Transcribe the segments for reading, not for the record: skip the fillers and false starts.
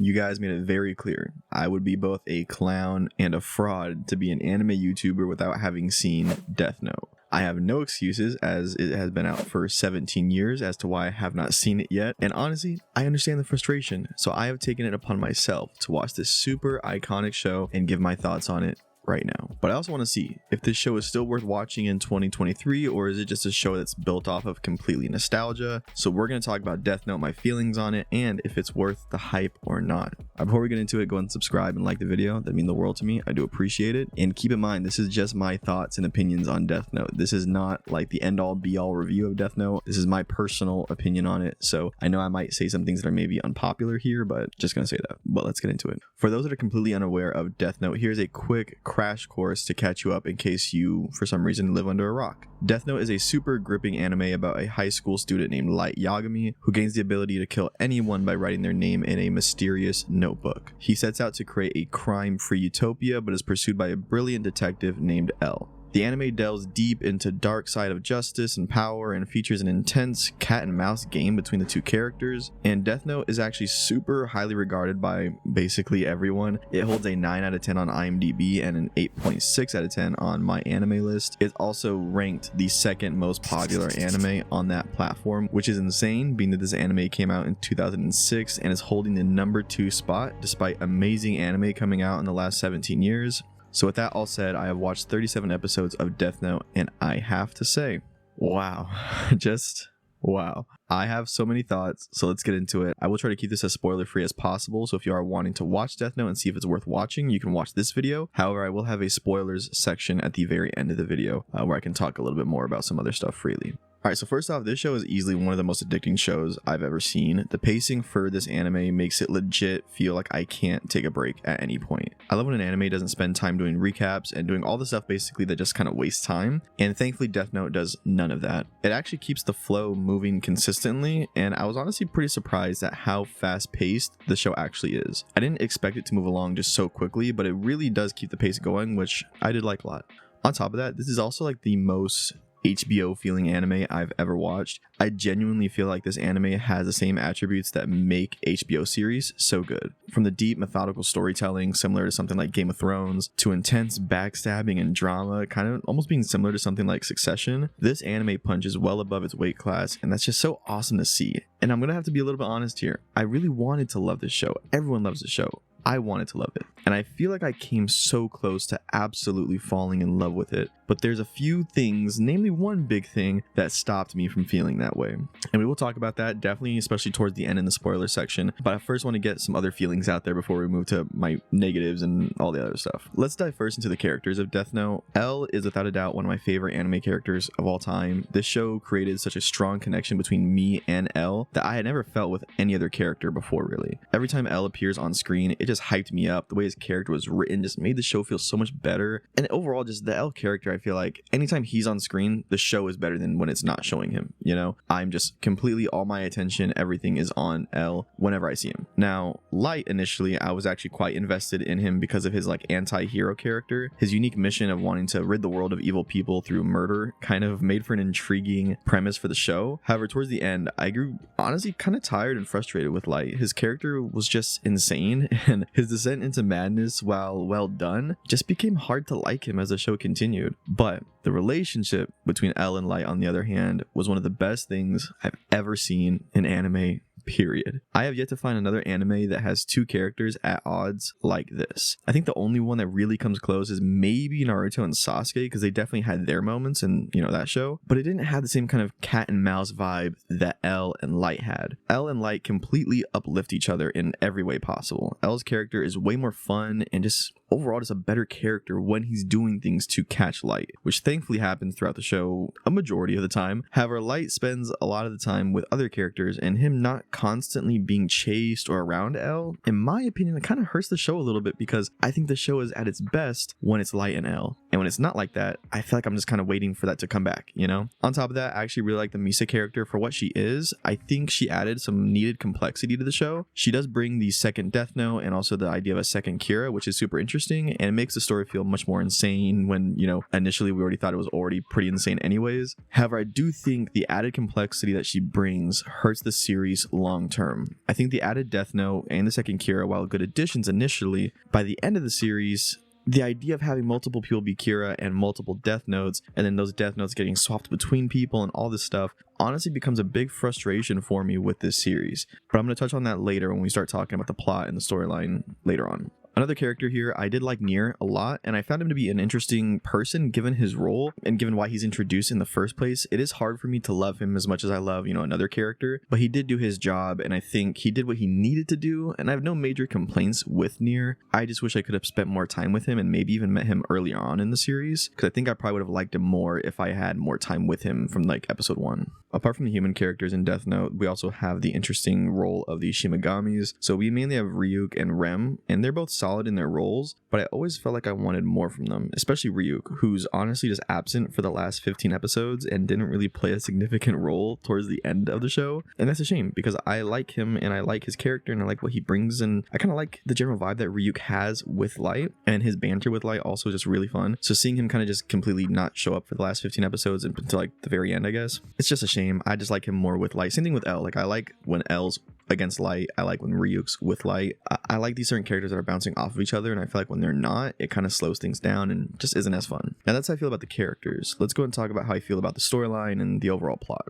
You guys made it very clear. I would be both a clown and a fraud to be an anime YouTuber without having seen Death Note. I have no excuses as it has been out for 17 years as to why I have not seen it yet. And honestly, I understand the frustration. So I have taken it upon myself to watch this super iconic show and give my thoughts on it right now. But I also want to see if this show is still worth watching in 2023, or is it just a show that's built off of completely nostalgia. So we're going to talk about Death Note, my feelings on it, and if it's worth the hype or not. Before we get into it, go and subscribe and like the video. That means the world to me. I do appreciate it. And keep in mind, this is just my thoughts and opinions on Death Note. This is not like the end all be all review of Death Note. This is my personal opinion on it. So I know I might say some things that are maybe unpopular here, but just going to say that. But let's get into it. For those that are completely unaware of Death Note, here's a quick crash course to catch you up in case you, for some reason, live under a rock. Death Note is a super gripping anime about a high school student named Light Yagami who gains the ability to kill anyone by writing their name in a mysterious notebook. He sets out to create a crime-free utopia but is pursued by a brilliant detective named L. The anime delves deep into dark side of justice and power and features an intense cat and mouse game between the two characters. And Death Note is actually super highly regarded by basically everyone. It holds a 9 out of 10 on IMDb and an 8.6 out of 10 on my anime list. It's also ranked the second most popular anime on that platform, which is insane being that this anime came out in 2006 and is holding the number 2 spot despite amazing anime coming out in the last 17 years. So with that all said, I have watched 37 episodes of Death Note, and I have to say, wow, just wow. I have so many thoughts, so let's get into it. I will try to keep this as spoiler free as possible, so if you are wanting to watch Death Note and see if it's worth watching, you can watch this video. However, I will have a spoilers section at the very end of the video where I can talk a little bit more about some other stuff freely. Alright, so first off, this show is easily one of the most addicting shows I've ever seen. The pacing for this anime makes it legit feel like I can't take a break at any point. I love when an anime doesn't spend time doing recaps and doing all the stuff basically that just kind of wastes time, and thankfully Death Note does none of that. It actually keeps the flow moving consistently, and I was honestly pretty surprised at how fast-paced the show actually is. I didn't expect it to move along just so quickly, but it really does keep the pace going, which I did like a lot. On top of that, this is also like the most HBO feeling anime I've ever watched. I genuinely feel like this anime has the same attributes that make HBO series so good. From the deep methodical storytelling similar to something like Game of Thrones, to intense backstabbing and drama kind of almost being similar to something like Succession, this anime punches well above its weight class, and that's just so awesome to see. And I'm gonna have to be a little bit honest here. I really wanted to love this show. Everyone loves this show. I wanted to love it, and I feel like I came so close to absolutely falling in love with it, but there's a few things, namely one big thing, that stopped me from feeling that way. And we will talk about that definitely, especially towards the end in the spoiler section, but I first want to get some other feelings out there before we move to my negatives and all the other stuff. Let's dive first into the characters of Death Note. L is without a doubt one of my favorite anime characters of all time. This show created such a strong connection between me and L that I had never felt with any other character before, really. Every time L appears on screen, it just hyped me up. The way his character was written just made the show feel so much better. And overall, just the L character, I feel like anytime he's on screen, the show is better than when it's not showing him, you know? I'm just completely, all my attention, everything is on L whenever I see him. Now, Light, initially, I was actually quite invested in him because of his like anti-hero character. His unique mission of wanting to rid the world of evil people through murder kind of made for an intriguing premise for the show. However, towards the end, I grew honestly kind of tired and frustrated with Light. His character was just insane, and his descent into madness, while well done, just became hard to like him as the show continued. But the relationship between L and Light, on the other hand, was one of the best things I've ever seen in anime, period. I have yet to find another anime that has two characters at odds like this. I think the only one that really comes close is maybe Naruto and Sasuke, because they definitely had their moments in, you know, that show, but it didn't have the same kind of cat and mouse vibe that L and Light had. L and Light completely uplift each other in every way possible. L's character is way more fun and just overall just a better character when he's doing things to catch Light, which thankfully happens throughout the show a majority of the time. However, Light spends a lot of the time with other characters, and him not constantly being chased or around L, in my opinion, it kind of hurts the show a little bit, because I think the show is at its best when it's Light and L, and when it's not like that, I feel like I'm just kind of waiting for that to come back, you know? On top of that, I actually really like the Misa character for what she is. I think she added some needed complexity to the show. She does bring the second Death Note and also the idea of a second Kira, which is super interesting. interesting, and it makes the story feel much more insane when, you know, initially we already thought it was already pretty insane anyways. However, I do think the added complexity that she brings hurts the series long term. I think the added Death Note and the second Kira, while good additions initially, by the end of the series, the idea of having multiple people be Kira and multiple Death Notes, and then those Death Notes getting swapped between people and all this stuff, honestly becomes a big frustration for me with this series. But I'm going to touch on that later when we start talking about the plot and the storyline later on. Another character here, I did like Nier a lot, and I found him to be an interesting person given his role and given why he's introduced in the first place. It is hard for me to love him as much as I love, you know, another character, but he did do his job, and I think he did what he needed to do, and I have no major complaints with Nier. I just wish I could have spent more time with him and maybe even met him earlier on in the series, because I think I probably would have liked him more if I had more time with him from like episode 1. Apart from the human characters in Death Note, we also have the interesting role of the Shimagamis. So we mainly have Ryuk and Rem, and they're both solid in their roles, but I always felt like I wanted more from them, especially Ryuk, who's honestly just absent for the last 15 episodes and didn't really play a significant role towards the end of the show. And that's a shame, because I like him and I like his character and I like what he brings, and I kind of like the general vibe that Ryuk has with Light, and his banter with Light also is just really fun. So seeing him kind of just completely not show up for the last 15 episodes until like the very end, I guess, it's just a shame. I just like him more with Light. Same thing with L. Like, I like when L's against Light. I like when Ryuk's with Light. I like these certain characters that are bouncing off of each other, and I feel like when they're not, it kind of slows things down and just isn't as fun. And that's how I feel about the characters. Let's go and talk about how I feel about the storyline and the overall plot.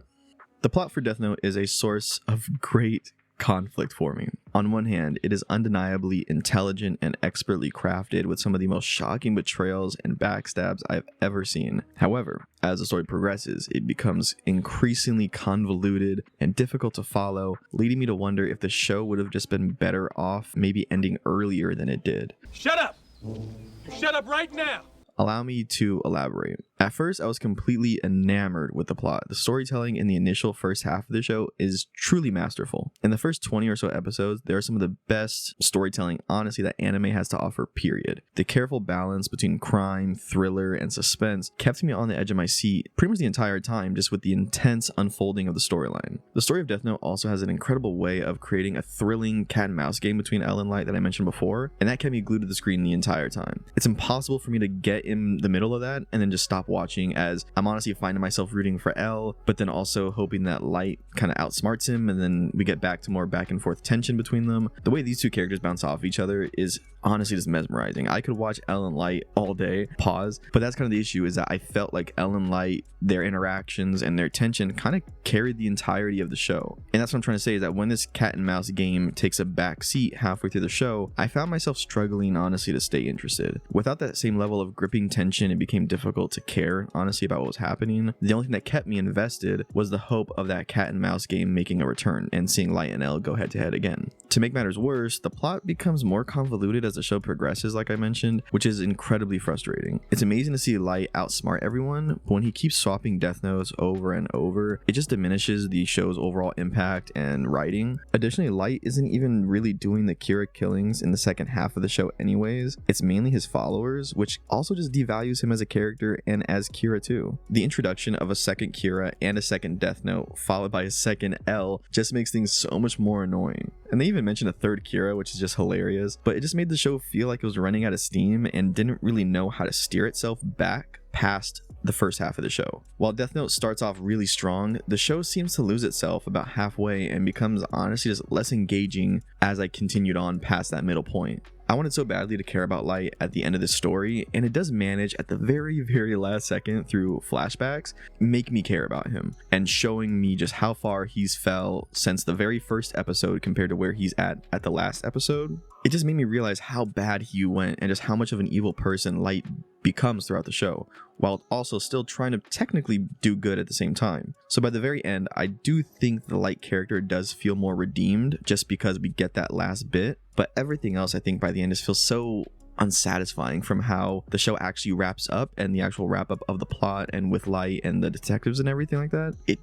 The plot for Death Note is a source of great conflict for me. On one hand, it is undeniably intelligent and expertly crafted with some of the most shocking betrayals and backstabs I've ever seen. However, as the story progresses, it becomes increasingly convoluted and difficult to follow, leading me to wonder if the show would have just been better off maybe ending earlier than it did. Shut up! You shut up right now! Allow me to elaborate. At first, I was completely enamored with the plot. The storytelling in the initial first half of the show is truly masterful. In the first 20 or so episodes, there are some of the best storytelling, honestly, that anime has to offer, period. The careful balance between crime, thriller, and suspense kept me on the edge of my seat pretty much the entire time, just with the intense unfolding of the storyline. The story of Death Note also has an incredible way of creating a thrilling cat and mouse game between L and Light that I mentioned before, and that kept me glued to the screen the entire time. It's impossible for me to get in the middle of that and then just stop watching, as I'm honestly finding myself rooting for L, but then also hoping that Light kind of outsmarts him, and then we get back to more back and forth tension between them. The way these two characters bounce off each other is honestly just mesmerizing. I could watch L and Light all day, pause, but that's kind of the issue, is that I felt like L and Light, their interactions and their tension kind of carried the entirety of the show. And that's what I'm trying to say, is that when this cat and mouse game takes a back seat halfway through the show, I found myself struggling honestly to stay interested. Without that same level of gripping tension, it became difficult to care honestly about what was happening. The only thing that kept me invested was the hope of that cat and mouse game making a return and seeing Light and L go head to head again. To make matters worse, the plot becomes more convoluted as the show progresses, like I mentioned, which is incredibly frustrating. It's amazing to see Light outsmart everyone, but when he keeps swapping Death Notes over and over, it just diminishes the show's overall impact and writing. Additionally, Light isn't even really doing the Kira killings in the second half of the show anyways. It's mainly his followers, which also just devalues him as a character and as Kira too. The introduction of a second Kira and a second Death Note followed by a second L just makes things so much more annoying. And they even mentioned a third Kira, which is just hilarious, but it just made the show feel like it was running out of steam and didn't really know how to steer itself back past the first half of the show. While Death Note starts off really strong, the show seems to lose itself about halfway and becomes honestly just less engaging as I continued on past that middle point. I wanted so badly to care about Light at the end of this story, and it does manage at the very last second through flashbacks make me care about him, and showing me just how far he's fell since the very first episode compared to where he's at the last episode. It just made me realize how bad he went and just how much of an evil person Light becomes throughout the show, while also still trying to technically do good at the same time. So by the very end, I do think the Light character does feel more redeemed just because we get that last bit, but everything else I think by the end just feels so unsatisfying from how the show actually wraps up and the actual wrap up of the plot and with Light and the detectives and everything like that. It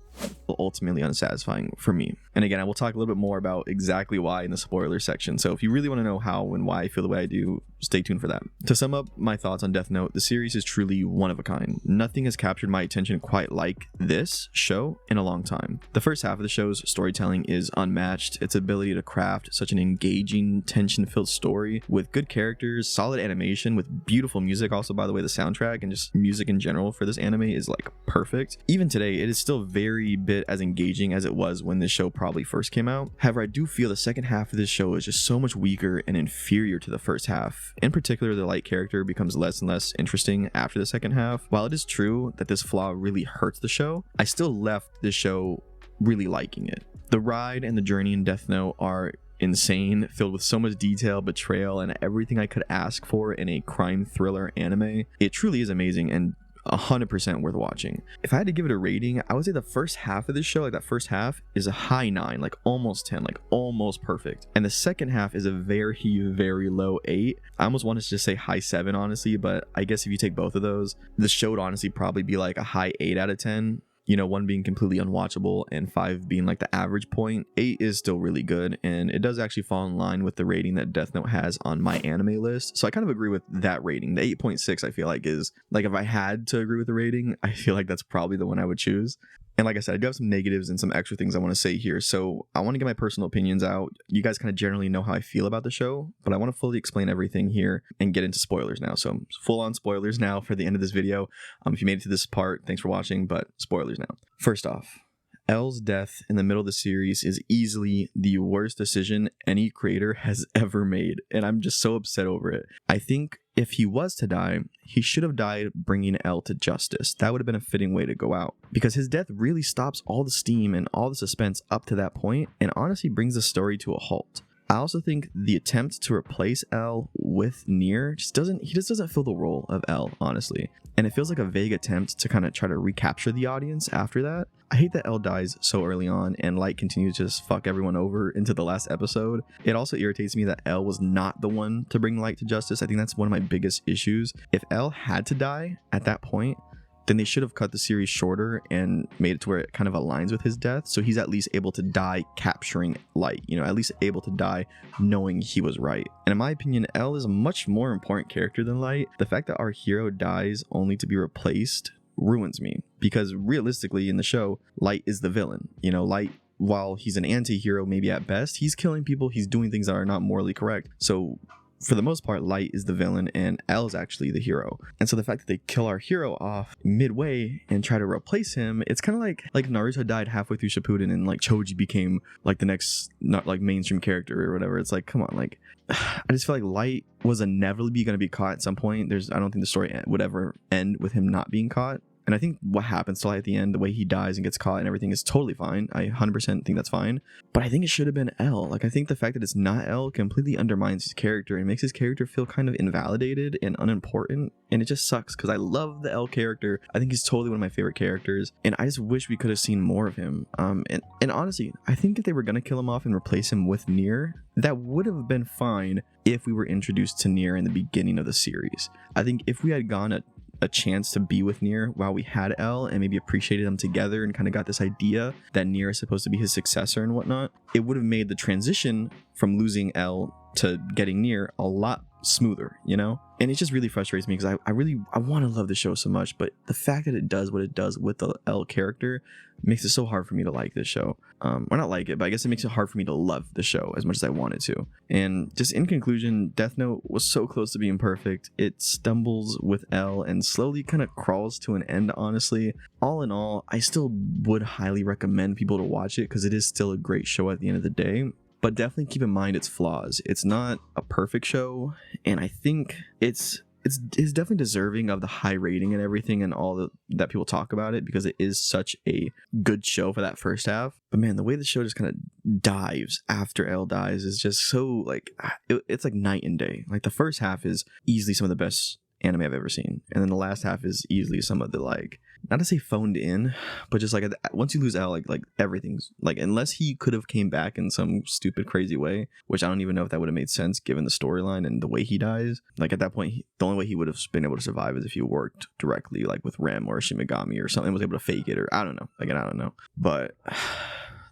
ultimately unsatisfying for me. And again, I will talk a little bit more about exactly why in the spoiler section. So if you really want to know how and why I feel the way I do, stay tuned for that. To sum up my thoughts on Death Note, the series is truly one of a kind. Nothing has captured my attention quite like this show in a long time. The first half of the show's storytelling is unmatched. Its ability to craft such an engaging, tension-filled story with good characters, solid solid animation with beautiful music. Also, by the way, the soundtrack and just music in general for this anime is like perfect. Even today, it is still very bit as engaging as it was when this show probably first came out. However, I do feel the second half of this show is just so much weaker and inferior to the first half. In particular, the Light character becomes less and less interesting after the second half. While it is true that this flaw really hurts the show, I still left this show really liking it. The ride and the journey in Death Note are insane, filled with so much detail, betrayal, and everything I could ask for in a crime thriller anime. It truly is amazing and 100% worth watching. If I had to give it a rating, I would say the first half of this show, like that first half, is a high 9, like almost 10, like almost perfect. And the second half is a very, very low 8. I almost want to just say high 7, honestly, but I guess if you take both of those, the show would honestly probably be like a high 8 out of 10. You know, 1 being completely unwatchable and 5 being like the average point. 8 is still really good, and it does actually fall in line with the rating that Death Note has on my anime list. So I kind of agree with that rating. The 8.6 I feel like is, like, if I had to agree with the rating, I feel like that's probably the one I would choose. And like I said, I do have some negatives and some extra things I want to say here. So I want to get my personal opinions out. You guys kind of generally know how I feel about the show, but I want to fully explain everything here and get into spoilers now. So full on spoilers now for the end of this video. If you made it to this part, thanks for watching, but spoilers now. First off, L's death in the middle of the series is easily the worst decision any creator has ever made, and I'm just so upset over it. I think if he was to die, he should have died bringing L to justice. That would have been a fitting way to go out, because his death really stops all the steam and all the suspense up to that point, and honestly brings the story to a halt. I also think the attempt to replace L with Nier just doesn't fill the role of L, honestly. And it feels like a vague attempt to kind of try to recapture the audience after that. I hate that L dies so early on and Light continues to just fuck everyone over into the last episode. It also irritates me that L was not the one to bring Light to justice. I think that's one of my biggest issues. If L had to die at that point, then they should have cut the series shorter and made it to where it kind of aligns with his death, so he's at least able to die capturing Light, you know, at least able to die knowing he was right. And in my opinion, L is a much more important character than Light. The fact that our hero dies only to be replaced ruins me, because realistically in the show, Light is the villain. You know, Light, while he's an anti-hero maybe at best, he's killing people, he's doing things that are not morally correct. So for the most part, Light is the villain and L is actually the hero. And so the fact that they kill our hero off midway and try to replace him, it's kind of like Naruto died halfway through Shippuden and like Choji became like the next not like mainstream character or whatever. It's like, come on, like I just feel like Light was inevitably going to be caught at some point. I don't think the story would ever end with him not being caught. And I think what happens to Light at the end, the way he dies and gets caught and everything, is totally fine. I 100% think that's fine. But I think it should have been L. Like, I think the fact that it's not L completely undermines his character and makes his character feel kind of invalidated and unimportant. And it just sucks because I love the L character. I think he's totally one of my favorite characters. And I just wish we could have seen more of him. And honestly, I think if they were going to kill him off and replace him with Nier, that would have been fine if we were introduced to Nier in the beginning of the series. I think if we had gone a chance to be with Nier while we had L and maybe appreciated them together and kind of got this idea that Nier is supposed to be his successor and whatnot, it would have made the transition from losing L to getting Nier a lot smoother, you know? And it just really frustrates me because I want to love the show so much, but the fact that it does what it does with the L character makes it so hard for me to like this show. Or not like it, but I guess it makes it hard for me to love the show as much as I wanted to. And just in conclusion, Death Note was so close to being perfect. It stumbles with L and slowly kind of crawls to an end, honestly. All in all, I still would highly recommend people to watch it because it is still a great show at the end of the day. But definitely keep in mind its flaws. It's not a perfect show, and I think it's definitely deserving of the high rating and everything and all that people talk about it, because it is such a good show for that first half. But man, the way the show just kind of dives after L dies is just so like, it's like night and day. Like the first half is easily some of the best anime I've ever seen, and then the last half is easily some of the, like, not to say phoned in, but just like once you lose L, like everything's like, unless he could have came back in some stupid crazy way, which I don't even know if that would have made sense given the storyline and the way he dies. Like at that point, the only way he would have been able to survive is if he worked directly like with Rem or Shimigami or something, was able to fake it, or I don't know. Again, I don't know. But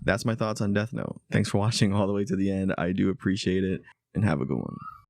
that's my thoughts on Death Note. Thanks for watching all the way to the end. I do appreciate it, and have a good one.